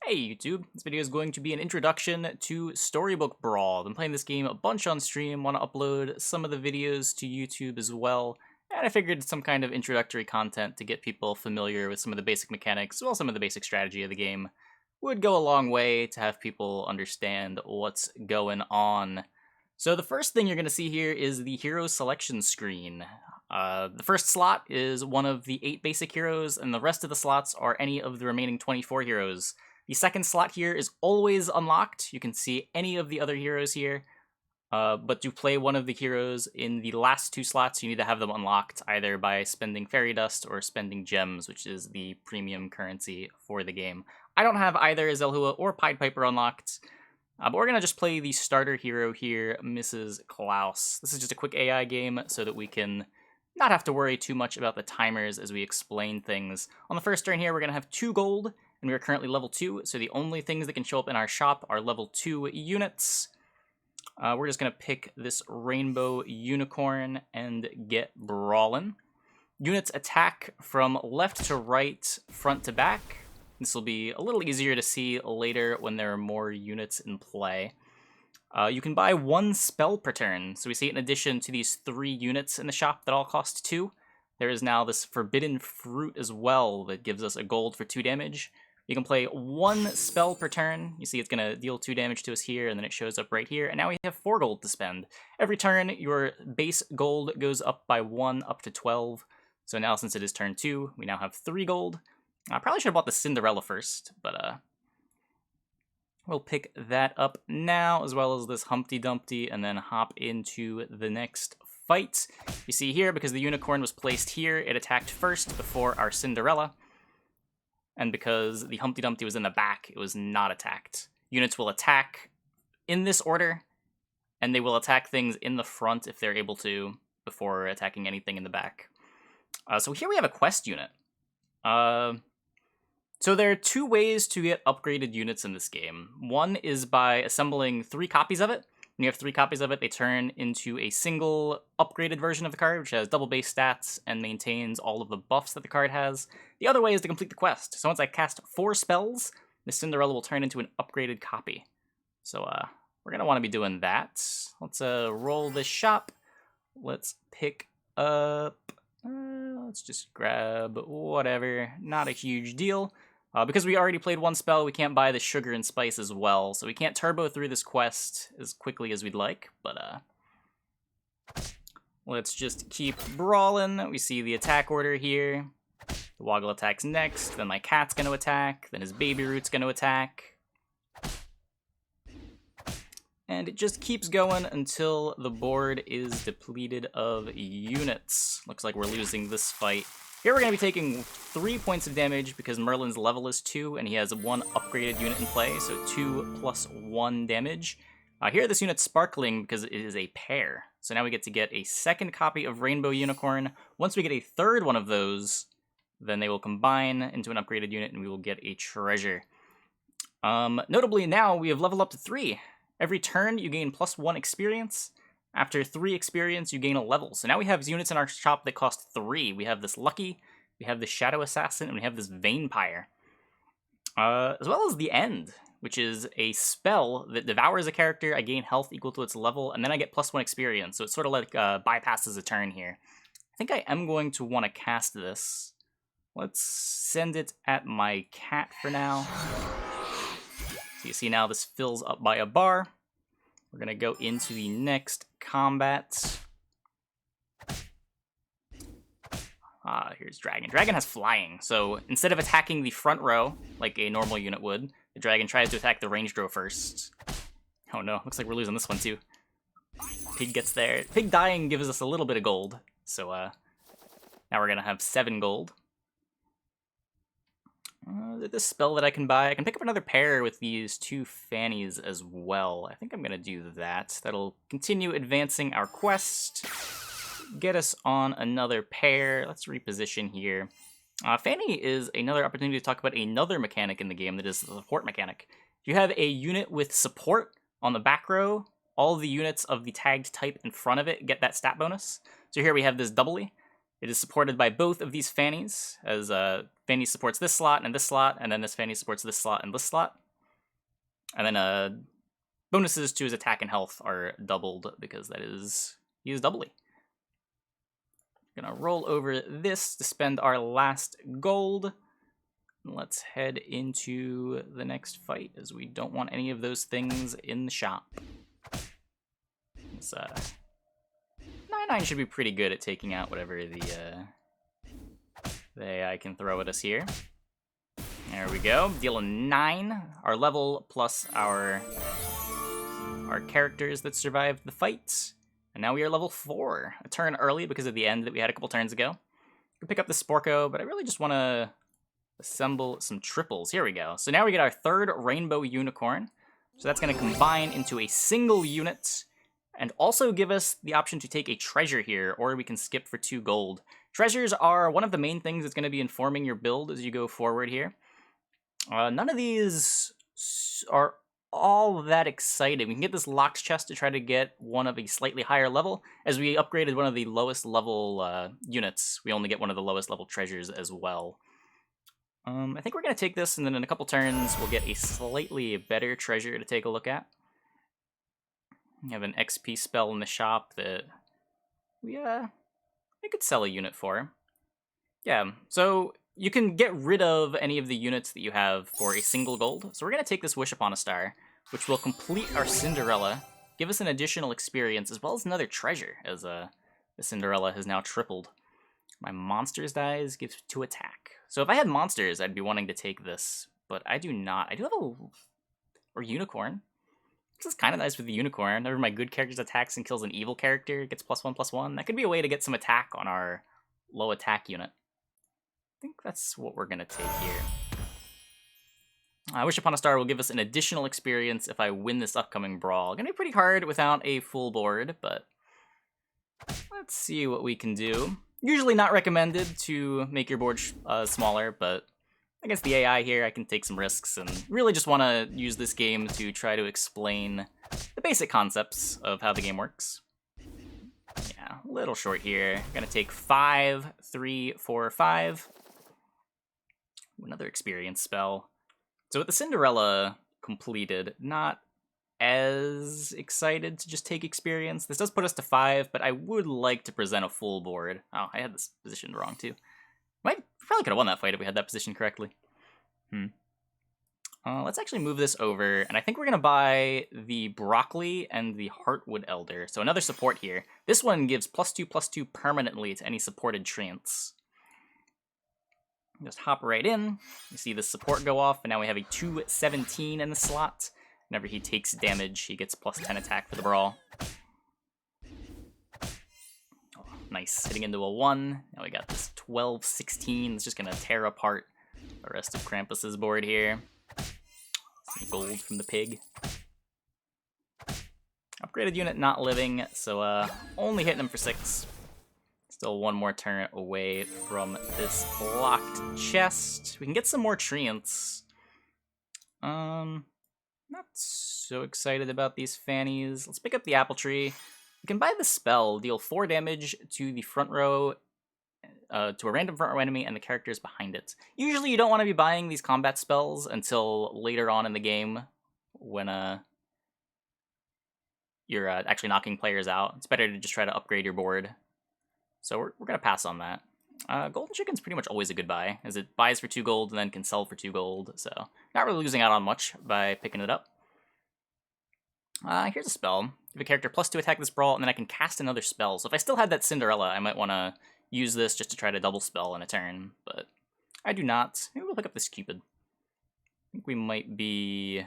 Hey YouTube, this video is going to be an introduction to Storybook Brawl. I've been playing this game a bunch on stream, want to upload some of the videos to YouTube as well, and I figured some kind of introductory content to get people familiar with some of the basic mechanics, as well as some of the basic strategy of the game, would go a long way to have people understand what's going on. So the first thing you're going to see here is the hero selection screen. The first slot is one of the 8 basic heroes, and the rest of the slots are any of the remaining 24 heroes. The second slot here is always unlocked. You can see any of the other heroes here, but to play one of the heroes in the last 2 slots, you need to have them unlocked either by spending fairy dust or spending gems, which is the premium currency for the game. I don't have either Zelhua or Pied Piper unlocked, but we're going to just play the starter hero here, Mrs. Klaus. This is just a quick AI game so that we can not have to worry too much about the timers as we explain things. On the first turn here, we're going to have 2 gold, and we are currently level 2, so the only things that can show up in our shop are level 2 units. We're just going to pick this rainbow unicorn and get brawling. Units attack from left to right, front to back. This will be a little easier to see later when there are more units in play. You can buy 1 spell per turn, so we see in addition to these 3 units in the shop that all cost 2, there is now this forbidden fruit as well that gives us a gold for 2 damage. You can play 1 spell per turn. You see it's going to deal 2 damage to us here, and then it shows up right here. And now we have 4 gold to spend. Every turn, your base gold goes up by 1 up to 12. So now since it is turn 2, we now have 3 gold. I probably should have bought the Cinderella first, but we'll pick that up now, as well as this Humpty Dumpty, and then hop into the next fight. You see here, because the unicorn was placed here, it attacked first before our Cinderella. And because the Humpty Dumpty was in the back, it was not attacked. Units will attack in this order, and they will attack things in the front if they're able to, before attacking anything in the back. So here we have a quest unit. So there are 2 ways to get upgraded units in this game. One is by assembling 3 copies of it. When you have 3 copies of it, they turn into a single upgraded version of the card, which has double base stats and maintains all of the buffs that the card has. The other way is to complete the quest. So once I cast 4 spells, the Cinderella will turn into an upgraded copy. So we're going to want to be doing that. Let's roll this shop. Let's pick up... let's just grab whatever. Not a huge deal. Because we already played 1 spell, we can't buy the sugar and spice as well, so we can't turbo through this quest as quickly as we'd like, but let's just keep brawling. We see the attack order here. The Woggle attacks next, then my cat's gonna attack, then his baby root's gonna attack. And it just keeps going until the board is depleted of units. Looks like we're losing this fight. Here we're going to be taking 3 points of damage because Merlin's level is 2 and he has 1 upgraded unit in play, so 2 plus 1 damage. Here this unit's sparkling because it is a pair. So now we get to get a 2nd copy of Rainbow Unicorn. Once we get a 3rd one of those, then they will combine into an upgraded unit and we will get a treasure. Notably now we have leveled up to 3. Every turn you gain plus 1 experience. After 3 experience, you gain a level. So now we have units in our shop that cost 3. We have this Lucky, we have this Shadow Assassin, and we have this Vampire. As well as the End, which is a spell that devours a character. I gain health equal to its level, and then I get plus 1 experience. So it sort of like bypasses a turn here. I think I am going to want to cast this. Let's send it at my cat for now. So you see now this fills up by a bar. We're going to go into the next combat. Here's Dragon. Dragon has flying, so instead of attacking the front row, like a normal unit would, the Dragon tries to attack the ranged row first. Oh no, looks like we're losing this one too. Pig gets there. Pig dying gives us a little bit of gold, so now we're going to have 7 gold. This spell that I can buy. I can pick up another pair with these 2 fannies as well. I think I'm going to do that. That'll continue advancing our quest. Get us on another pair. Let's reposition here. Fanny is another opportunity to talk about another mechanic in the game that is the support mechanic. If you have a unit with support on the back row, all the units of the tagged type in front of it get that stat bonus. So here we have this doubly. It is supported by both of these fannies, as fanny supports this slot, and then this fanny supports this slot and this slot. And then bonuses to his attack and health are doubled because he is doubly. Gonna roll over this to spend our last gold. Let's head into the next fight, as we don't want any of those things in the shop. This 9-9 should be pretty good at taking out whatever the AI can throw at us here. There we go. Deal a 9. Our level plus our characters that survived the fight. And now we are level 4. A turn early because of the end that we had a couple turns ago. We can pick up the Sporko, but I really just want to assemble some triples. Here we go. So now we get our 3rd Rainbow Unicorn. So that's going to combine into a single unit and also give us the option to take a treasure here, or we can skip for 2 gold. Treasures are one of the main things that's going to be informing your build as you go forward here. None of these are all that exciting. We can get this locked chest to try to get one of a slightly higher level. As we upgraded one of the lowest level units, we only get one of the lowest level treasures as well. I think we're going to take this, and then in a couple turns, we'll get a slightly better treasure to take a look at. We have an XP spell in the shop that we could sell a unit for. Yeah, so you can get rid of any of the units that you have for a single gold. So we're going to take this Wish Upon a Star, which will complete our Cinderella, give us an additional experience, as well as another treasure, as the Cinderella has now tripled. My monsters dies gives 2 attack. So if I had monsters, I'd be wanting to take this, but I do not. I do have or unicorn. This is kind of nice with the unicorn. Whenever my good character attacks and kills an evil character, it gets +1/+1. That could be a way to get some attack on our low attack unit. I think that's what we're going to take here. Wish Upon a Star will give us an additional experience if I win this upcoming Brawl. Gonna be pretty hard without a full board, but let's see what we can do. Usually not recommended to make your board smaller, but against the AI here, I can take some risks and really just want to use this game to try to explain the basic concepts of how the game works. Yeah, a little short here. Gonna take 5, 3, 4, 5. Another experience spell. So with the Cinderella completed, not as excited to just take experience. This does put us to 5, but I would like to present a full board. Oh, I had this positioned wrong too. Probably could have won that fight if we had that position correctly. Let's actually move this over, and I think we're going to buy the Broccoli and the Heartwood Elder. So another support here. This one gives +2/+2 permanently to any supported treants. Just hop right in. You see the support go off, and now we have a 2/17 in the slot. Whenever he takes damage, he gets +10 attack for the Brawl. Oh, nice, hitting into a 1. Now we got this 12/16. It's just going to tear apart the rest of Krampus's board here. Some gold from the pig. Upgraded unit not living, so only hitting him for 6. Still one more turn away from this locked chest. We can get some more treants. Not so excited about these fannies. Let's pick up the apple tree. We can buy the spell, deal 4 damage to the front row, to a random front row enemy and the characters behind it. Usually you don't want to be buying these combat spells until later on in the game when you're actually knocking players out. It's better to just try to upgrade your board. So we're going to pass on that. Golden Chicken's pretty much always a good buy, as it buys for 2 gold and then can sell for 2 gold, so not really losing out on much by picking it up. Here's a spell. Give a character +2 attack this Brawl, and then I can cast another spell. So if I still had that Cinderella, I might want to use this just to try to double spell in a turn, but I do not. Maybe we'll pick up this Cupid. I think we might be...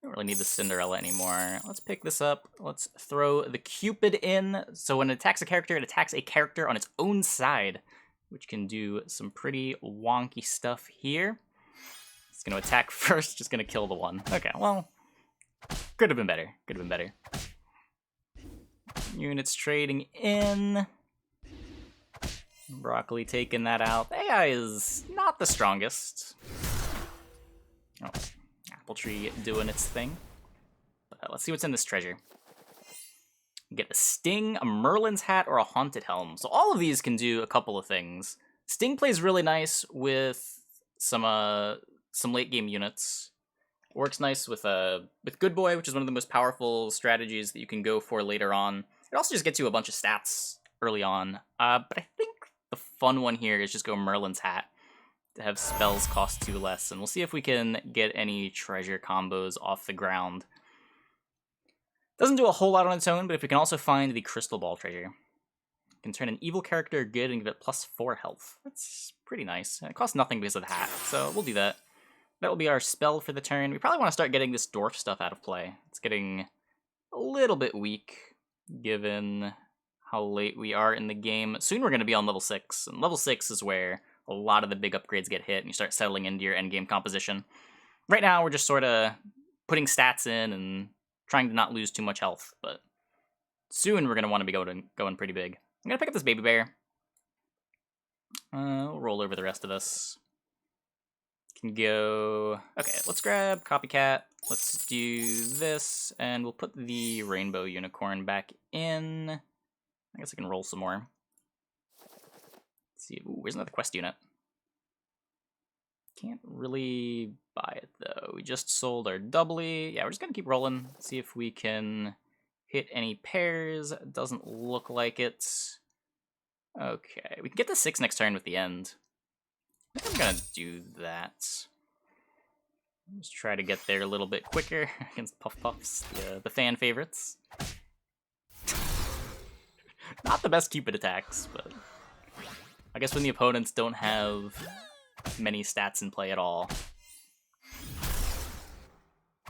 I don't really need the Cinderella anymore. Let's pick this up. Let's throw the Cupid in. So when it attacks a character, it attacks a character on its own side, which can do some pretty wonky stuff here. It's going to attack first, just going to kill the 1. Okay, well, could have been better. Could have been better. Units trading in. Broccoli taking that out. The AI is not the strongest. Oh. Apple tree doing its thing. But let's see what's in this treasure. Get a Sting, a Merlin's Hat, or a Haunted Helm. So all of these can do a couple of things. Sting plays really nice with some late game units. Works nice with Good Boy, which is one of the most powerful strategies that you can go for later on. It also just gets you a bunch of stats early on. But I think the fun one here is just go Merlin's Hat to have spells cost 2 less, and we'll see if we can get any treasure combos off the ground. Doesn't do a whole lot on its own, but if we can also find the Crystal Ball treasure, you can turn an evil character good and give it +4 health. That's pretty nice. And it costs nothing because of the hat, so we'll do that. That will be our spell for the turn. We probably want to start getting this dwarf stuff out of play. It's getting a little bit weak, given how late we are in the game. Soon we're going to be on level 6, and level 6 is where a lot of the big upgrades get hit, and you start settling into your endgame composition. Right now, we're just sort of putting stats in and trying to not lose too much health, but soon we're going to want to be going pretty big. I'm going to pick up this baby bear. We'll roll over the rest of this. Can go... Okay, let's grab Copycat. Let's do this, and we'll put the Rainbow Unicorn back in. I guess I can roll some more. Let's see. Ooh, where's another quest unit? Can't really buy it, though. We just sold our doubly. Yeah, we're just going to keep rolling. See if we can hit any pairs. Doesn't look like it. Okay, we can get to 6 next turn with the end. I think I'm going to do that. Just try to get there a little bit quicker against Puff Puffs, the fan favorites. Not the best Cupid attacks, but I guess when the opponents don't have many stats in play at all,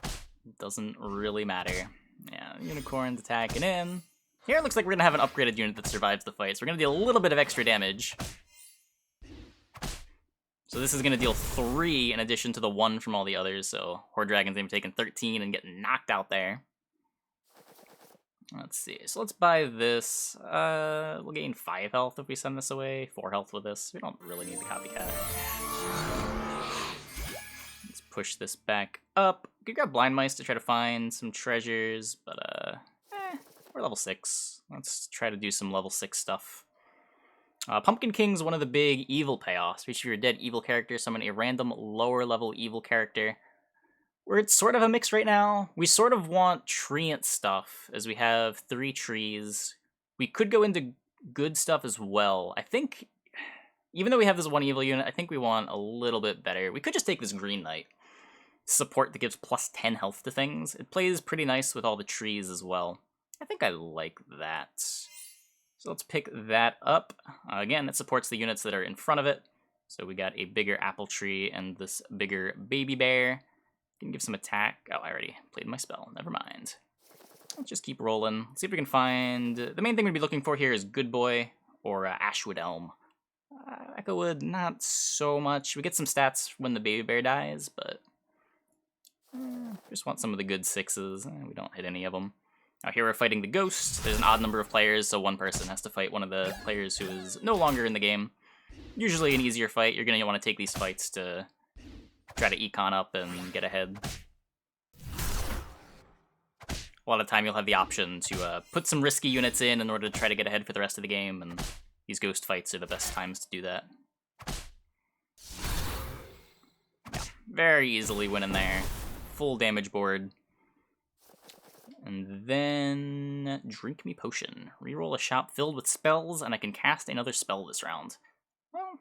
it doesn't really matter. Yeah, Unicorn's attacking in. Here it looks like we're going to have an upgraded unit that survives the fight, so we're going to deal a little bit of extra damage. So this is going to deal 3 in addition to the 1 from all the others, so Horde Dragon's even taking 13 and getting knocked out there. Let's see, so let's buy this. We'll gain 5 health if we send this away, 4 health with this. We don't really need the Copycat. Let's push this back up. We could grab Blind Mice to try to find some treasures, but we're level 6. Let's try to do some level 6 stuff. Pumpkin King's one of the big evil payoffs. Reach your dead evil character, summon a random lower level evil character. Where it's sort of a mix right now. We sort of want treant stuff, as we have 3 trees. We could go into good stuff as well. I think, even though we have this 1 evil unit, I think we want a little bit better. We could just take this Green Knight. Support that gives +10 health to things. It plays pretty nice with all the trees as well. I think I like that. So let's pick that up. Again, it supports the units that are in front of it. So we got a bigger apple tree and this bigger baby bear. Can give some attack. Oh, I already played my spell. Never mind. Let's just keep rolling. See if we can find... The main thing we'd be looking for here is Good Boy or Ashwood Elm. Echowood, not so much. We get some stats when the baby bear dies, but... just want some of the good 6s. We don't hit any of them. Now here we're fighting the Ghost. There's an odd number of players, so one person has to fight one of the players who is no longer in the game. Usually an easier fight. You're going to want to take these fights to try to econ up and get ahead. A lot of time you'll have the option to put some risky units in order to try to get ahead for the rest of the game, and these Ghost fights are the best times to do that. Yeah, very easily win in there. Full damage board. And then Drink Me Potion. Reroll a shop filled with spells, and I can cast another spell this round. Well,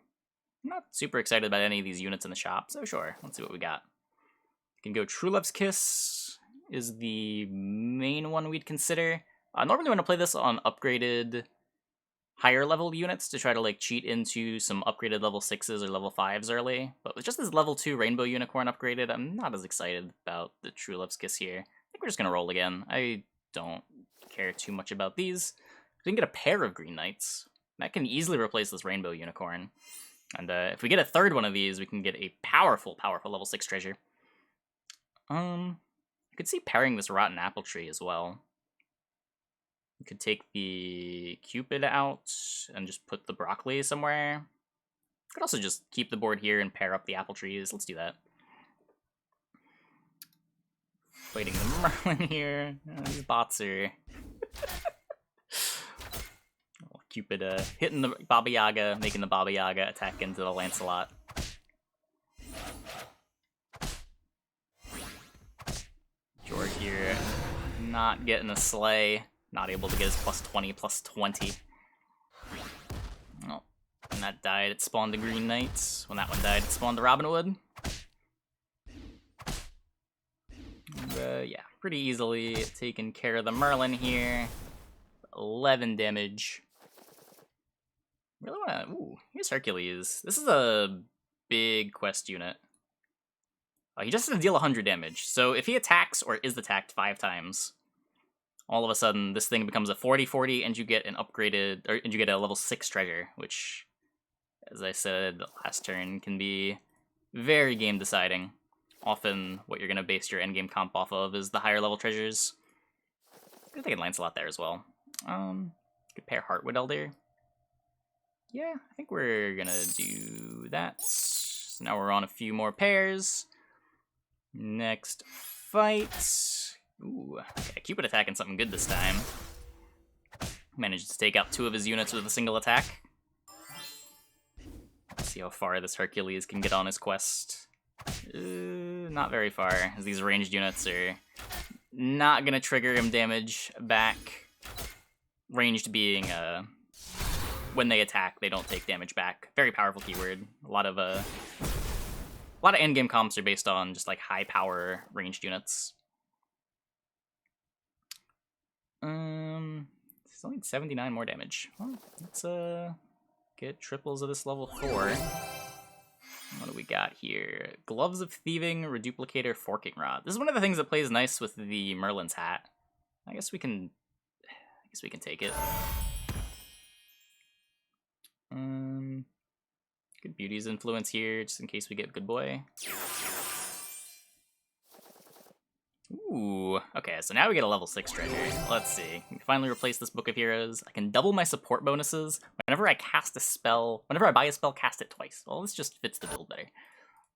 I'm not super excited about any of these units in the shop, so sure, let's see what we got. We can go True Love's Kiss is the main one we'd consider. I normally want to play this on upgraded higher level units to try to like cheat into some upgraded level 6s or level 5s early, but with just this level 2 Rainbow Unicorn upgraded, I'm not as excited about the True Love's Kiss here. I think we're just going to roll again. I don't care too much about these. We can get a pair of Green Knights. That can easily replace this Rainbow Unicorn. And if we get a third one of these, we can get a powerful, powerful level 6 treasure. You could see pairing this Rotten Apple Tree as well. You could take the Cupid out and just put the Broccoli somewhere. You could also just keep the board here and pair up the Apple Trees. Let's do that. Fighting the Merlin here. These bots are Cupid hitting the Baba Yaga, making the Baba Yaga attack into the Lancelot. George here not getting a sleigh, not able to get his +20, +20. Oh, when that died, it spawned the Green Knight. When that one died, it spawned the Robin Hood. And, yeah, pretty easily taking care of the Merlin here. 11 damage. Really wanna... Ooh, here's Hercules. This is a big quest unit. He just has to deal 100 damage. So if he attacks or is attacked 5 times, all of a sudden this thing becomes a 40/40 and you get an upgraded, and you get a level 6 treasure, which, as I said last turn, can be very game deciding. Often what you're gonna base your endgame comp off of is the higher level treasures. Good thing Lancelot there as well. Could pair Heartwood Elder. Yeah, I think we're gonna do that. So now we're on a few more pairs. Next fight. Ooh, okay, Cupid attacking something good this time. Managed to take out 2 of his units with a single attack. Let's see how far this Hercules can get on his quest. Not very far, as these ranged units are not gonna trigger him damage back. Ranged being when they attack, they don't take damage back. Very powerful keyword. A lot of endgame comps are based on just like high power ranged units. It's only 79 more damage. Well, let's get triples of this level 4. What do we got here? Gloves of Thieving, Reduplicator, Forking Rod. This is one of the things that plays nice with the Merlin's hat. I guess we can take it. Good Beauty's influence here, just in case we get Good Boy. Ooh, okay, so now we get a level 6 treasure. Let's see. We finally replace this Book of Heroes. I can double my support bonuses. Whenever I cast a spell, whenever I buy a spell, cast it twice. Well, this just fits the build better.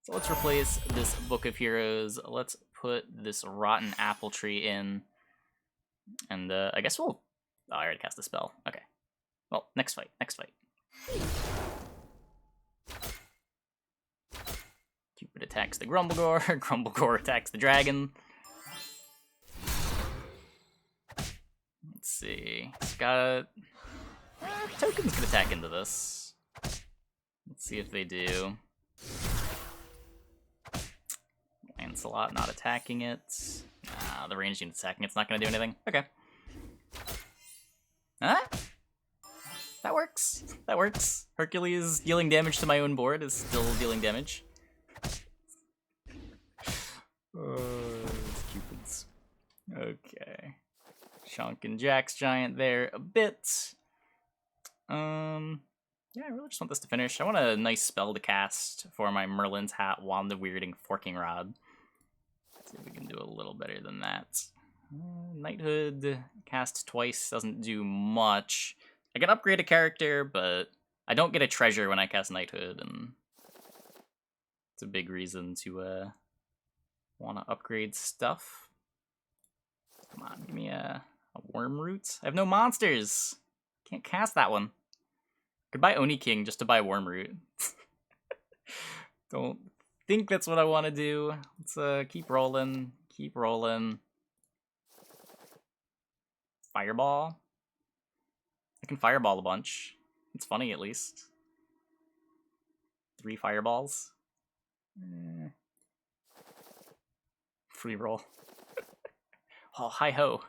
So let's replace this Book of Heroes. Let's put this Rotten Apple Tree in. And I guess we'll... Oh, I already cast a spell. Okay. Well, next fight. Cupid attacks the Grumblegore. Grumblegore attacks the dragon. Let's see. It's got... tokens could attack into this. Let's see if they do. Lancelot not attacking it. Nah, the ranged unit's attacking it's not going to do anything. Okay. Huh? That works. That works. Hercules dealing damage to my own board is still dealing damage. It's Cupid's. Okay. Chunkin' Jack's Giant there a bit. Yeah, I really just want this to finish. I want a nice spell to cast for my Merlin's Hat, Wand of Weirding, Forking Rod. Let's see if we can do a little better than that. Knighthood cast twice doesn't do much. I can upgrade a character, but I don't get a treasure when I cast Knighthood, and it's a big reason to want to upgrade stuff. Come on, give me a Worm Root. I have no monsters. Can't cast that one. Could buy Oni King just to buy Worm Root. Don't think that's what I want to do. Let's keep rolling. Keep rolling. Fireball. I can fireball a bunch. It's funny, at least. 3 fireballs. Free roll. Oh, hi-ho.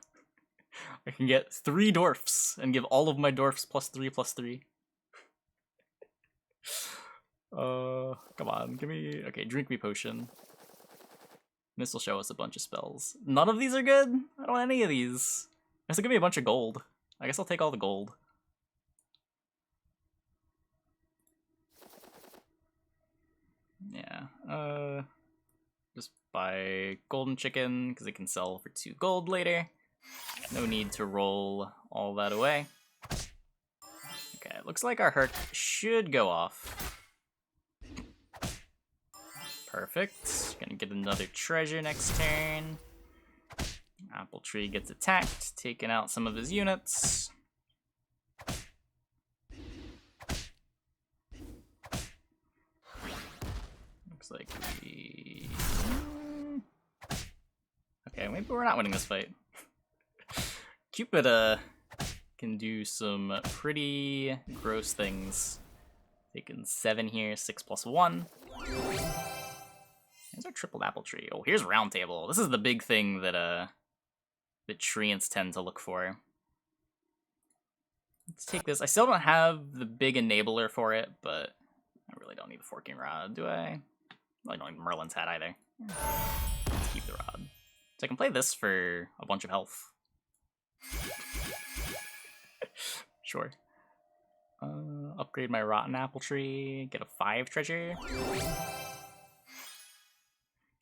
I can get 3 dwarfs and give all of my dwarfs +3/+3. Come on, give me... Okay, drink me potion. This will show us a bunch of spells. None of these are good? I don't want any of these. This will give me a bunch of gold. I guess I'll take all the gold. Yeah, just buy golden chicken, because it can sell for 2 gold later. No need to roll all that away. Okay, it looks like our Herc should go off. Perfect. Gonna get another treasure next turn. Apple Tree gets attacked, taking out some of his units. Looks like we... Okay, maybe we're not winning this fight. Cupid can do some pretty gross things. Taking 7 here, 6 plus 1. Here's our tripled apple tree. Oh, here's round table. This is the big thing that that treants tend to look for. Let's take this. I still don't have the big enabler for it, but I really don't need the forking rod, do I? Well, I don't need Merlin's hat either. Let's keep the rod. So I can play this for a bunch of health. Sure. Upgrade my rotten apple tree, get a 5 treasure.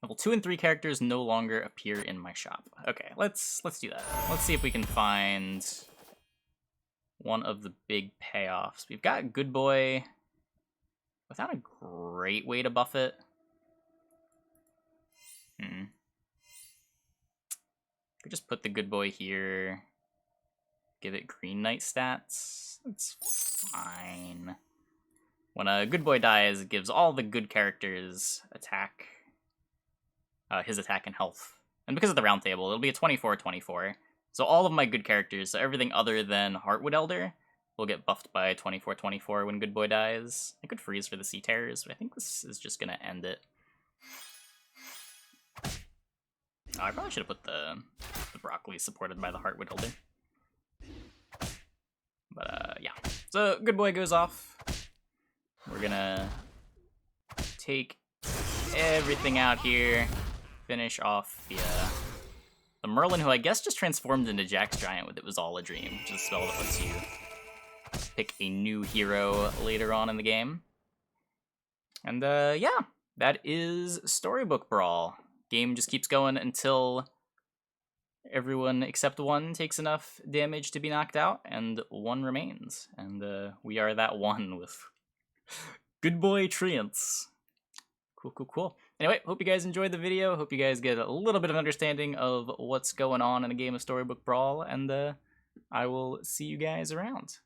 Level 2 and 3 characters no longer appear in my shop. Okay, let's do that. Let's see if we can find one of the big payoffs. We've got Good Boy without a great way to buff it. Could just put the Good Boy here. Give it Green Knight stats. It's fine. When a Good Boy dies, it gives all the good characters attack. His attack and health. And because of the round table, it'll be a 24-24. So all of my good characters, so everything other than Heartwood Elder, will get buffed by 24-24 when Good Boy dies. I could freeze for the Sea Terrors, but I think this is just gonna end it. Oh, I probably should have put the broccoli supported by the Heartwood Elder. But yeah. So Good Boy goes off. We're gonna take everything out here. Finish off the Merlin, who I guess just transformed into Jack's Giant with It Was All a Dream, which is a spell that lets you pick a new hero later on in the game. And yeah, that is Storybook Brawl. Game just keeps going until everyone except one takes enough damage to be knocked out, and one remains. And we are that one with Good Boy treants. Cool. Anyway, hope you guys enjoyed the video. Hope you guys get a little bit of understanding of what's going on in a game of Storybook Brawl, and I will see you guys around.